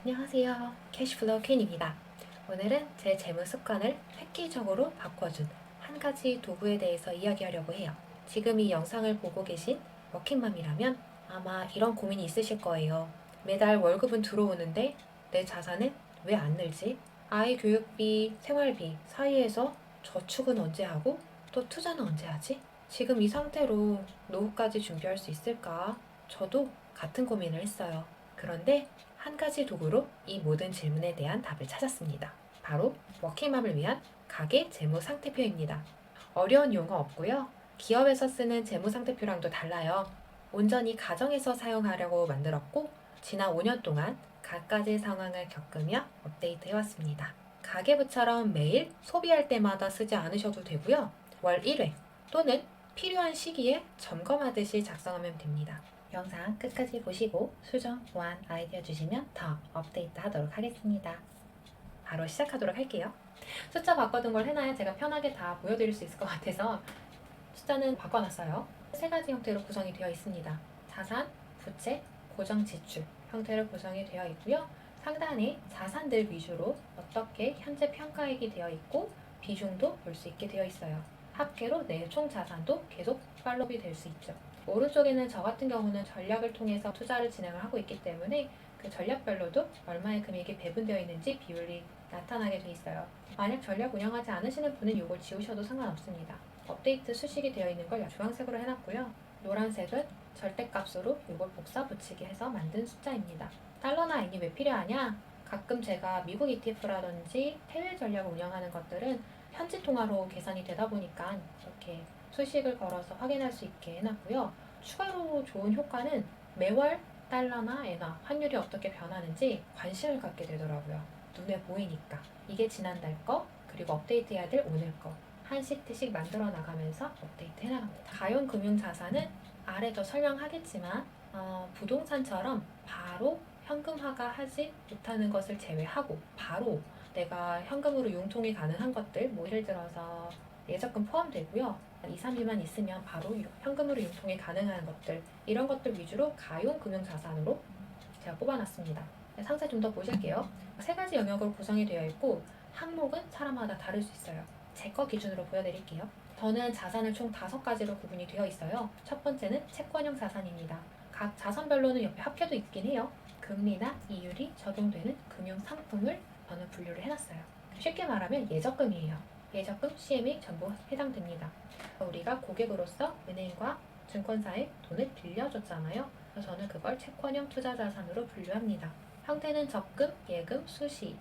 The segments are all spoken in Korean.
안녕하세요. 캐시플로우 퀸입니다. 오늘은 제 재무 습관을 획기적으로 바꿔준 한 가지 도구에 대해서 이야기하려고 해요. 지금 이 영상을 보고 계신 워킹맘이라면 아마 이런 고민이 있으실 거예요. 매달 월급은 들어오는데 내 자산은 왜 안 늘지? 아이 교육비, 생활비 사이에서 저축은 언제 하고 또 투자는 언제 하지? 지금 이 상태로 노후까지 준비할 수 있을까? 저도 같은 고민을 했어요. 그런데 한 가지 도구로 이 모든 질문에 대한 답을 찾았습니다. 바로 워킹맘을 위한 가계 재무 상태표입니다. 어려운 용어 없고요. 기업에서 쓰는 재무 상태표랑도 달라요. 온전히 가정에서 사용하려고 만들었고 지난 5년 동안 갖가지 상황을 겪으며 업데이트 해왔습니다. 가계부처럼 매일 소비할 때마다 쓰지 않으셔도 되고요. 월 1회 또는 필요한 시기에 점검하듯이 작성하면 됩니다. 영상 끝까지 보시고 수정, 보완, 아이디어 주시면 더 업데이트 하도록 하겠습니다. 바로 시작하도록 할게요. 숫자 바꿔둔 걸 해놔야 제가 편하게 다 보여드릴 수 있을 것 같아서 숫자는 바꿔놨어요. 세 가지 형태로 구성이 되어 있습니다. 자산, 부채, 고정 지출 형태로 구성이 되어 있고요. 상단에 자산들 위주로 어떻게 현재 평가액이 되어 있고 비중도 볼 수 있게 되어 있어요. 합계로 내 총 자산도 계속 팔로우이 될 수 있죠. 오른쪽에는 저 같은 경우는 전략을 통해서 투자를 진행을 하고 있기 때문에 그 전략별로도 얼마의 금액이 배분되어 있는지 비율이 나타나게 돼 있어요. 만약 전략 운영하지 않으시는 분은 이걸 지우셔도 상관없습니다. 업데이트 수식이 되어 있는 걸 주황색으로 해놨고요. 노란색은 절대값으로 이걸 복사 붙이기 해서 만든 숫자입니다. 달러나 엔이 왜 필요하냐? 가끔 제가 미국 ETF라든지 해외 전략을 운영하는 것들은 현지 통화로 계산이 되다 보니까 이렇게 수식을 걸어서 확인할 수 있게 해놨고요. 추가로 좋은 효과는 매월 달러나 엔화 환율이 어떻게 변하는지 관심을 갖게 되더라고요. 눈에 보이니까. 이게 지난달 거, 그리고 업데이트 해야 될 오늘 거. 한 시트씩 만들어 나가면서 업데이트 해나갑니다. 가용 금융 자산은 아래도 설명하겠지만 부동산처럼 바로 현금화가 하지 못하는 것을 제외하고 바로 내가 현금으로 융통이 가능한 것들, 뭐 예를 들어서 예적금 포함되고요. 2, 3일만 있으면 바로 현금으로 융통이 가능한 것들, 이런 것들 위주로 가용 금융 자산으로 제가 뽑아놨습니다. 상세 좀 더 보실게요. 세 가지 영역으로 구성이 되어 있고 항목은 사람마다 다를 수 있어요. 제 거 기준으로 보여드릴게요. 저는 자산을 총 5가지로 구분이 되어 있어요. 첫 번째는 채권형 자산입니다. 각 자산별로는 옆에 합계도 있긴 해요. 금리나 이율이 적용되는 금융 상품을 저는 분류를 해놨어요. 쉽게 말하면 예적금이에요. 예적금, CME 전부 해당됩니다. 우리가 고객으로서 은행과 증권사에 돈을 빌려줬잖아요. 그래서 저는 그걸 채권형 투자 자산으로 분류합니다. 형태는 적금, 예금, 수시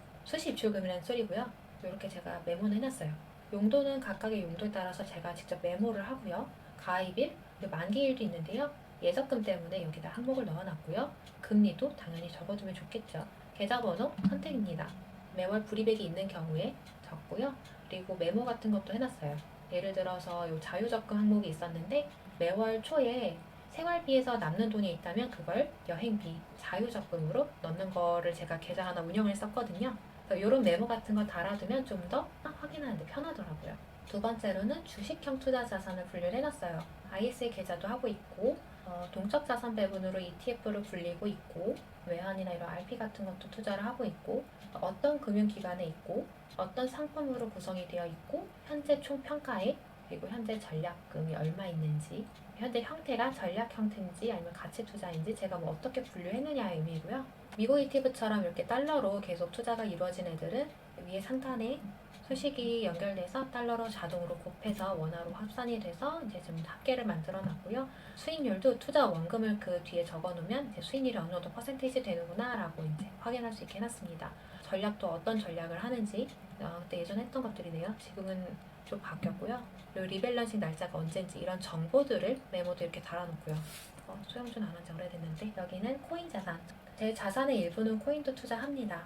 입출금이라는 소리고요. 이렇게 제가 메모는 해놨어요. 용도는 각각의 용도에 따라서 제가 직접 메모를 하고요. 가입일, 만기일도 있는데요. 예적금 때문에 여기다 항목을 넣어놨고요. 금리도 당연히 적어두면 좋겠죠. 계좌번호 선택입니다. 매월 불이백이 있는 경우에 적고요. 그리고 메모 같은 것도 해놨어요. 예를 들어서 이 자유적금 항목이 있었는데 매월 초에 생활비에서 남는 돈이 있다면 그걸 여행비, 자유적금으로 넣는 거를 제가 계좌 하나 운영을 했었거든요. 이런 메모 같은 거 달아두면 좀 더 확인하는데 편하더라고요. 두 번째로는 주식형 투자 자산을 분류를 해놨어요. ISA 계좌도 하고 있고 동적 자산 배분으로 ETF를 불리고 있고 외환이나 이런 RP 같은 것도 투자를 하고 있고 어떤 금융기관에 있고 어떤 상품으로 구성이 되어 있고 현재 총 평가액 그리고 현재 전략금이 얼마 있는지 현재 형태가 전략 형태인지 아니면 가치 투자인지 제가 뭐 어떻게 분류했느냐의 의미고요. 미국 ETF처럼 이렇게 달러로 계속 투자가 이루어진 애들은 위에 상단에 수식이 연결돼서 달러로 자동으로 곱해서 원화로 합산이 돼서 이제 좀 합계를 만들어 놨고요. 수익률도 투자 원금을 그 뒤에 적어 놓으면 이제 수익률이 어느 정도 퍼센테이지 되는구나 라고 이제 확인할 수 있게 해놨습니다. 전략도 어떤 전략을 하는지 그때 예전에 했던 것들이네요. 지금은 좀 바뀌었고요. 그리고 리밸런싱 날짜가 언제인지 이런 정보들을 메모도 이렇게 달아놓고요. 소형준 안 한 지 오래됐는데 여기는 코인 자산. 제 자산의 일부는 코인도 투자합니다.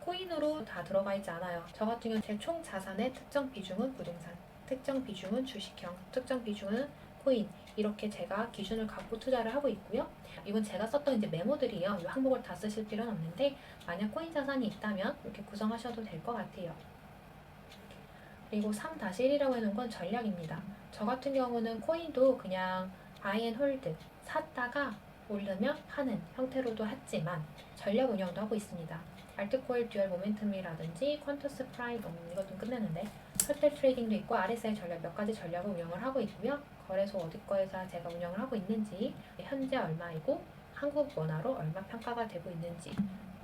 코인으로 다 들어가 있지 않아요. 저 같은 경우는 제 총 자산의 특정 비중은 부동산, 특정 비중은 주식형, 특정 비중은 코인 이렇게 제가 기준을 갖고 투자를 하고 있고요. 이건 제가 썼던 이제 메모들이에요. 이 항목을 다 쓰실 필요는 없는데 만약 코인 자산이 있다면 이렇게 구성하셔도 될 것 같아요. 그리고 3-1이라고 해놓은 건 전략입니다. 저 같은 경우는 코인도 그냥 buy and hold 샀다가 오르며 파는 형태로도 했지만 전략 운영도 하고 있습니다. 알트코인 듀얼 모멘텀이라든지 퀀터스 프라임 이것도 끝냈는데 셔틀 트레이딩도 있고 RSI 전략 몇 가지 전략을 운영을 하고 있고요. 거래소 어디 거에서 제가 운영을 하고 있는지, 현재 얼마이고 한국 원화로 얼마 평가가 되고 있는지,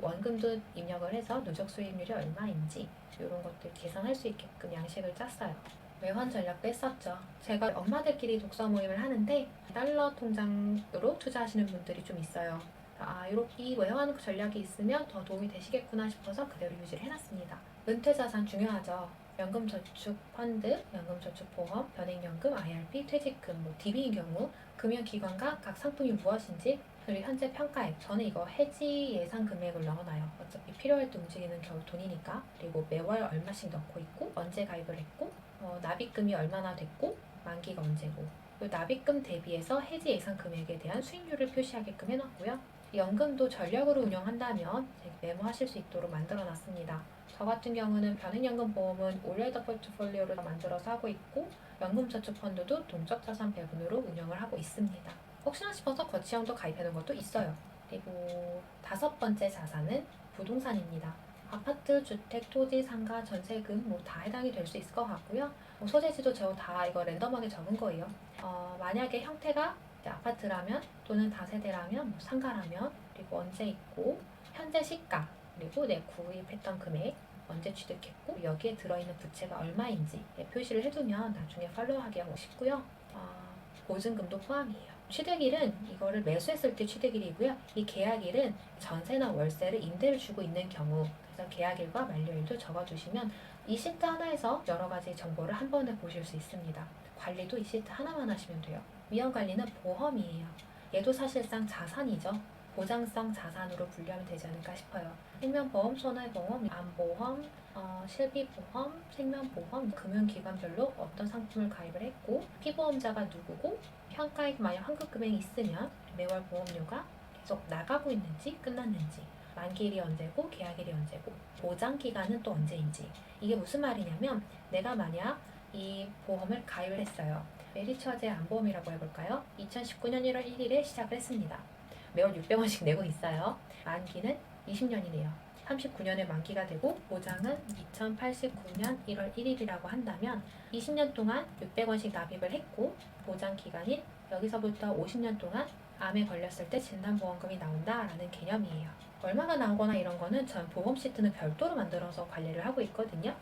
원금도 입력을 해서 누적 수익률이 얼마인지 이런 것들 계산할 수 있게끔 양식을 짰어요. 외환 전략도 했었죠. 제가 엄마들끼리 독서 모임을 하는데 달러 통장으로 투자하시는 분들이 좀 있어요. 이렇게 이 외환 전략이 있으면 더 도움이 되시겠구나 싶어서 그대로 유지를 해놨습니다. 은퇴자산 중요하죠. 연금저축펀드, 연금저축보험, 변액연금, IRP, 퇴직금, DB인 경우 금융기관과 각 상품이 무엇인지 그리고 현재 평가액, 저는 이거 해지 예상 금액을 넣어놔요. 어차피 필요할 때 움직이는 겨우 돈이니까. 그리고 매월 얼마씩 넣고 있고 언제 가입을 했고 납입금이 얼마나 됐고 만기가 언제고 그리고 납입금 대비해서 해지 예상 금액에 대한 수익률을 표시하게끔 해놨고요. 연금도 전략으로 운영한다면 메모하실 수 있도록 만들어놨습니다. 저 같은 경우는 변액연금 보험은 올레더 포트폴리오를 만들어서 하고 있고 연금저축펀드도 동적자산 배분으로 운영을 하고 있습니다. 혹시나 싶어서 거치형도 가입해놓은 것도 있어요. 그리고 5번째 자산은 부동산입니다. 아파트, 주택, 토지, 상가, 전세금 다 해당이 될 수 있을 것 같고요. 소재지도 저 다 이거 랜덤하게 적은 거예요. 만약에 형태가 아파트라면 또는 다세대라면 상가라면 그리고 언제 있고 현재 시가 그리고 내 구입했던 금액 언제 취득했고 여기에 들어있는 부채가 얼마인지 표시를 해두면 나중에 팔로우하기 하고 싶고요. 보증금도 포함이에요. 취득일은 이거를 매수했을 때 취득일이고요. 이 계약일은 전세나 월세를 임대를 주고 있는 경우 그래서 계약일과 만료일도 적어주시면 이 시트 하나에서 여러 가지 정보를 한 번에 보실 수 있습니다. 관리도 이 시트 하나만 하시면 돼요. 위험관리는 보험이에요. 얘도 사실상 자산이죠. 보장성 자산으로 분류하면 되지 않을까 싶어요. 생명보험, 손해보험, 암보험, 실비보험, 생명보험, 금융기관별로 어떤 상품을 가입을 했고 피보험자가 누구고 평가액 만약 환급금액이 있으면 매월 보험료가 계속 나가고 있는지 끝났는지 만기일이 언제고 계약일이 언제고 보장기간은 또 언제인지 이게 무슨 말이냐면 내가 만약 이 보험을 가입을 했어요. 메리처제 암보험이라고 해볼까요? 2019년 1월 1일에 시작을 했습니다. 매월 600원씩 내고 있어요. 만기는 20년이네요. 39년에 만기가 되고 보장은 2089년 1월 1일이라고 한다면 20년 동안 600원씩 납입을 했고 보장 기간인 여기서부터 50년 동안 암에 걸렸을 때 진단보험금이 나온다라는 개념이에요. 얼마가 나오거나 이런 거는 전 보험 시트는 별도로 만들어서 관리를 하고 있거든요.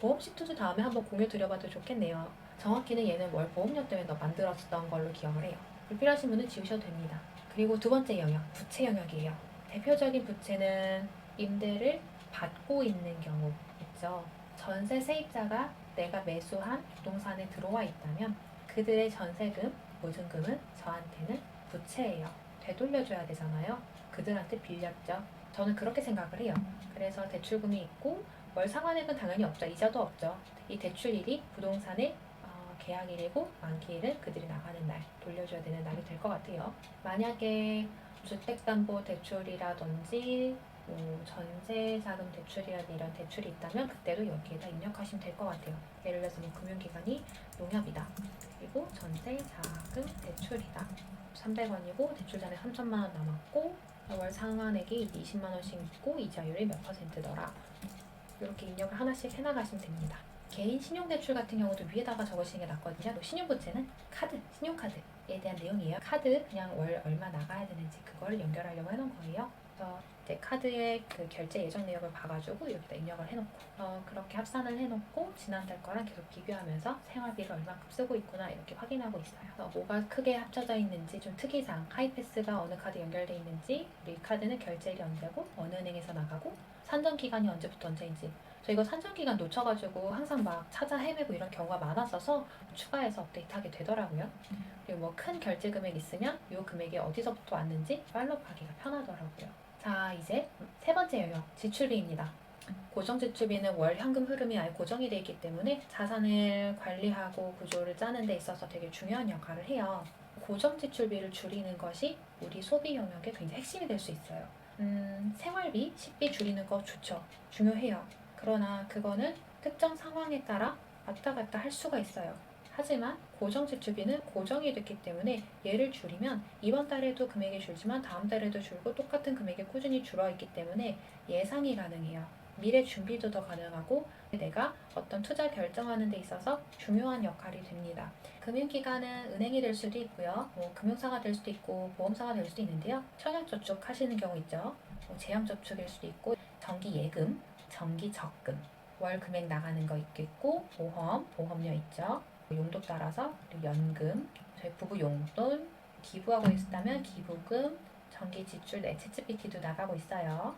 보험 시트도 다음에 한번 공유 드려봐도 좋겠네요. 정확히는 얘는 월 보험료 때문에 만들었던 걸로 기억을 해요. 불필요하신 분은 지우셔도 됩니다. 그리고 두 번째 영역, 부채 영역이에요. 대표적인 부채는 임대를 받고 있는 경우 있죠. 전세 세입자가 내가 매수한 부동산에 들어와 있다면 그들의 전세금, 보증금은 저한테는 부채예요. 되돌려줘야 되잖아요. 그들한테 빌렸죠. 저는 그렇게 생각을 해요. 그래서 대출금이 있고 월 상환액은 당연히 없죠. 이자도 없죠. 이 대출일이 부동산의 계약일이고 만기일은 그들이 나가는 날 돌려줘야 되는 날이 될 것 같아요. 만약에 주택담보대출이라든지 전세자금 대출이라든지 이런 대출이 있다면 그때도 여기에다 입력하시면 될 것 같아요. 예를 들어서 금융기관이 농협이다. 그리고 전세자금 대출이다. 300원이고 대출잔액 3천만 원 남았고 월 상환액이 20만 원씩 있고 이자율이 몇 %더라. 이렇게 입력을 하나씩 해나가시면 됩니다. 개인 신용대출 같은 경우도 위에다가 적으시는 게 낫거든요. 신용부채는 카드, 신용카드에 대한 내용이에요. 카드 그냥 월 얼마 나가야 되는지 그거를 연결하려고 해놓은 거예요. 그래서 이제 카드의 그 결제 예정 내역을 봐가지고 여기다 입력을 해놓고 그렇게 합산을 해놓고 지난달 거랑 계속 비교하면서 생활비를 얼마큼 쓰고 있구나 이렇게 확인하고 있어요. 뭐가 크게 합쳐져 있는지 좀 특이사항, 하이패스가 어느 카드 연결돼 있는지 우리 카드는 결제일이 언제고 어느 은행에서 나가고 산정기간이 언제부터 언제인지 저 이거 산정기간 놓쳐가지고 항상 막 찾아 헤매고 이런 경우가 많았어서 추가해서 업데이트하게 되더라고요. 그리고 뭐 큰 결제 금액 있으면 이 금액이 어디서부터 왔는지 팔로우하기가 편하더라고요. 자, 이제 세 번째 영역, 지출비입니다. 고정지출비는 월 현금 흐름이 아예 고정이 되어 있기 때문에 자산을 관리하고 구조를 짜는 데 있어서 되게 중요한 역할을 해요. 고정지출비를 줄이는 것이 우리 소비 영역의 굉장히 핵심이 될 수 있어요. 생활비, 식비 줄이는 거 좋죠. 중요해요. 그러나 그거는 특정 상황에 따라 왔다 갔다 할 수가 있어요. 하지만 고정 지출비는 고정이 됐기 때문에 얘를 줄이면 이번 달에도 금액이 줄지만 다음 달에도 줄고 똑같은 금액이 꾸준히 줄어있기 때문에 예상이 가능해요. 미래 준비도 더 가능하고 내가 어떤 투자 결정하는 데 있어서 중요한 역할이 됩니다. 금융기관은 은행이 될 수도 있고요. 금융사가 될 수도 있고 보험사가 될 수도 있는데요. 청약저축 하시는 경우 있죠. 제형저축일 수도 있고 정기예금, 정기적금, 월 금액 나가는 거 있겠고 보험료 있죠. 용도 따라서 그리고 연금, 저희 부부 용돈, 기부하고 있다면 기부금, 정기 지출 내 채찌비티도 나가고 있어요.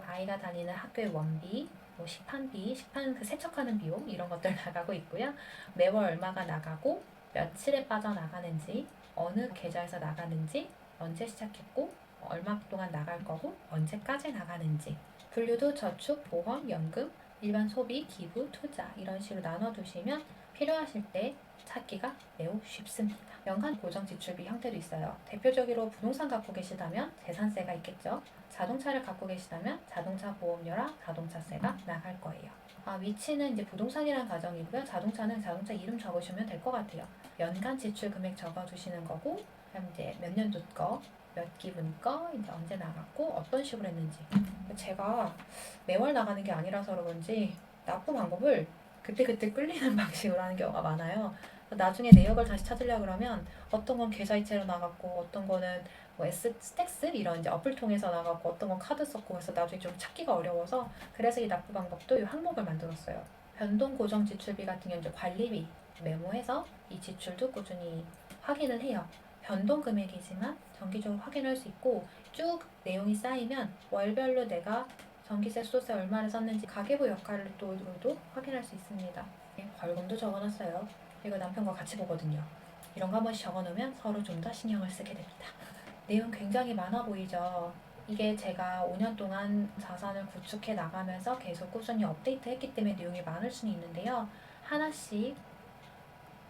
아이가 다니는 학교의 원비, 식판비, 식판 그 세척하는 비용 이런 것들 나가고 있고요. 매월 얼마가 나가고 며칠에 빠져나가는지, 어느 계좌에서 나가는지, 언제 시작했고 얼마 동안 나갈 거고 언제까지 나가는지, 분류도 저축, 보험, 연금, 일반 소비, 기부, 투자 이런 식으로 나눠두시면 필요하실 때 찾기가 매우 쉽습니다. 연간 고정 지출비 형태도 있어요. 대표적으로 부동산 갖고 계시다면 재산세가 있겠죠. 자동차를 갖고 계시다면 자동차 보험료랑 자동차세가 나갈 거예요. 위치는 이제 부동산이란 가정이고요. 자동차는 자동차 이름 적으시면 될 것 같아요. 연간 지출 금액 적어두시는 거고, 그럼 이제 몇 년도 거, 몇 기분 거, 이제 언제 나갔고, 어떤 식으로 했는지. 제가 매월 나가는 게 아니라서 그런지 납부 방법을 그때그때 끌리는 방식으로 하는 경우가 많아요. 나중에 내역을 다시 찾으려고 그러면 어떤 건 계좌이체로 나갔고 어떤 거는 스택스 이런 이제 어플 통해서 나갔고 어떤 건 카드 썼고 해서 나중에 좀 찾기가 어려워서 그래서 이 납부 방법도 이 항목을 만들었어요. 변동 고정 지출비 같은 경우는 이제 관리비 메모해서 이 지출도 꾸준히 확인을 해요. 변동 금액이지만 정기적으로 확인할 수 있고 쭉 내용이 쌓이면 월별로 내가 전기세, 수도세 얼마를 썼는지 가계부 역할로도 확인할 수 있습니다. 벌금도 적어놨어요. 이거 남편과 같이 보거든요. 이런 거 한 번씩 적어놓으면 서로 좀 더 신경을 쓰게 됩니다. 내용 굉장히 많아 보이죠? 이게 제가 5년 동안 자산을 구축해 나가면서 계속 꾸준히 업데이트했기 때문에 내용이 많을 수는 있는데요. 하나씩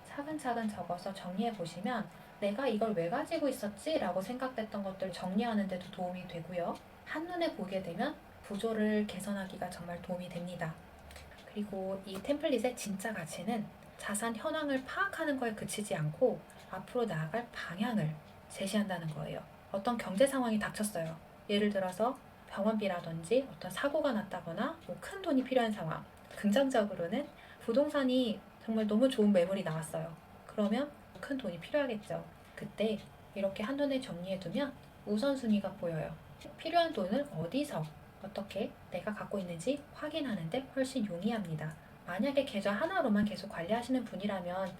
차근차근 적어서 정리해 보시면 내가 이걸 왜 가지고 있었지? 라고 생각됐던 것들 정리하는 데도 도움이 되고요. 한눈에 보게 되면 구조를 개선하기가 정말 도움이 됩니다. 그리고 이 템플릿의 진짜 가치는 자산 현황을 파악하는 거에 그치지 않고 앞으로 나아갈 방향을 제시한다는 거예요. 어떤 경제 상황이 닥쳤어요. 예를 들어서 병원비라든지 어떤 사고가 났다거나 큰 돈이 필요한 상황. 긍정적으로는 부동산이 정말 너무 좋은 매물이 나왔어요. 그러면 큰 돈이 필요하겠죠. 그때 이렇게 한눈에 정리해두면 우선순위가 보여요. 필요한 돈을 어디서 어떻게 내가 갖고 있는지 확인하는데 훨씬 용이합니다. 만약에 계좌 하나로만 계속 관리하시는 분이라면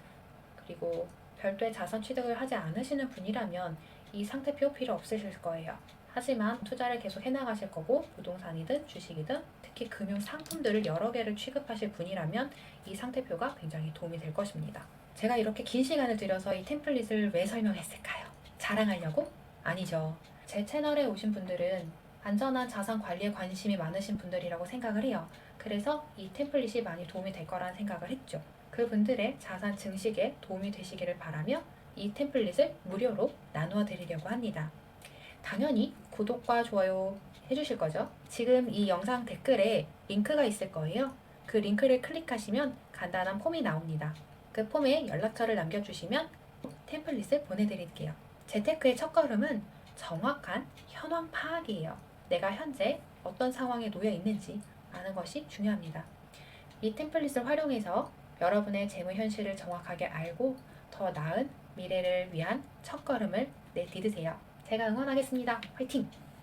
그리고 별도의 자산 취득을 하지 않으시는 분이라면 이 상태표 필요 없으실 거예요. 하지만 투자를 계속 해나가실 거고 부동산이든 주식이든 특히 금융 상품들을 여러 개를 취급하실 분이라면 이 상태표가 굉장히 도움이 될 것입니다. 제가 이렇게 긴 시간을 들여서 이 템플릿을 왜 설명했을까요? 자랑하려고? 아니죠. 제 채널에 오신 분들은 안전한 자산 관리에 관심이 많으신 분들이라고 생각을 해요. 그래서 이 템플릿이 많이 도움이 될 거라는 생각을 했죠. 그분들의 자산 증식에 도움이 되시기를 바라며 이 템플릿을 무료로 나누어 드리려고 합니다. 당연히 구독과 좋아요 해주실 거죠? 지금 이 영상 댓글에 링크가 있을 거예요. 그 링크를 클릭하시면 간단한 폼이 나옵니다. 그 폼에 연락처를 남겨주시면 템플릿을 보내드릴게요. 재테크의 첫걸음은 정확한 현황 파악이에요. 내가 현재 어떤 상황에 놓여 있는지 아는 것이 중요합니다. 이 템플릿을 활용해서 여러분의 재무 현실을 정확하게 알고 더 나은 미래를 위한 첫걸음을 내디드세요. 제가 응원하겠습니다. 화이팅!